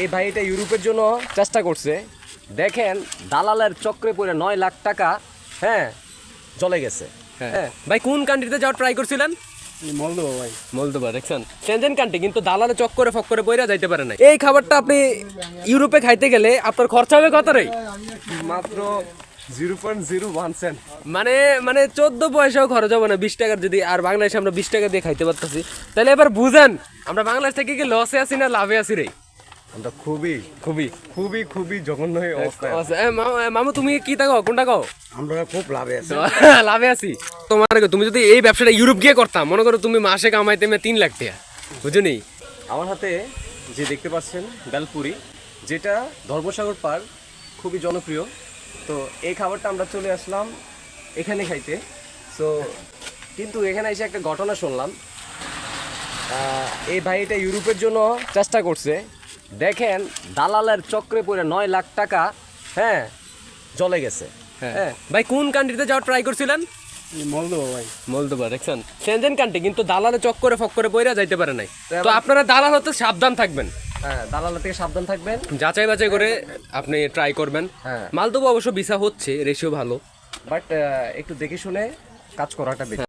এই ভাই এটা ইউরোপের জন্য চেষ্টা করছে। দেখেন দালালের চক্রে পড়ে 9 লাখ টাকা হ্যাঁ চলে গেছে। হ্যাঁ ভাই কোন কান্ট্রিতে যাওয়ার ট্রাই করছিলেন? মলদোবা ভাই। মলদোবা দেখছেন সেনজেন কান্ট্রি, কিন্তু দালালে চক্করে ফক্করে পড়ে যাইতে পারে না। এই খাবারটা আপনি ইউরোপে খাইতে গেলে আপনার খরচা হবে কত রে? মাত্র 0.01 সেন্ট। মানে মানে 14 পয়সাও খরচ হবে না 20 টাকার, যদি আর বাংলাদেশে আমরা 20 টাকা দিয়ে খাইতে পারতেছি। তাহলে এবার বুঝেন আমরা বাংলাদেশ থেকে কি লসে আছি না লাভে আছি রে? আমরা খুবই খুবই খুবই খুবই জঘন্য অবস্থা। মামু তুমি কি তাকাও কোনটা কও? আমরা খুব লাভে আছি। লাভে আছি। তুমি যদি এই ব্যবসাটা ইউরোপ গিয়ে করতাম, মনে করো তুমি মাসে কামাইতে 3 লাখ টাকা, বুঝুনি? আমার হাতে যে দেখতে পাচ্ছেন বেলপুরি, যেটা ধর্মসাগর পার খুবই জনপ্রিয়। তো এই খাবারটা আমরা চলে আসলাম এখানে খাইতে। সো কিন্তু এখানে এসে একটা ঘটনা শুনলাম। এই ভাই এটা ইউরোপের জন্য চেষ্টা করছে। দেখেন দালালের চক্রে পড়ে 9 লাখ টাকা হ্যাঁ চলে গেছে। হ্যাঁ ভাই কোন কান্ট্রিতে যাওয়ার ট্রাই করছিলেন? মলদোবা ভাই। মলদোবা দেখছেন সেনজেন কান্ট্রি, কিন্তু দালালে চক্করে ফক্করে পড়ে যাইতে পারে নাই। তো আপনারা দালাল হতে সাবধান থাকবেন। হ্যাঁ দালাল থেকে সাবধান থাকবেন, যাচাই বাছাই করে আপনি ট্রাই করবেন। হ্যাঁ মালদোবা অবশ্য ভিসা হচ্ছে, রেশিও ভালো, বাট একটু দেখে শুনে কাজ করাটা বেশি।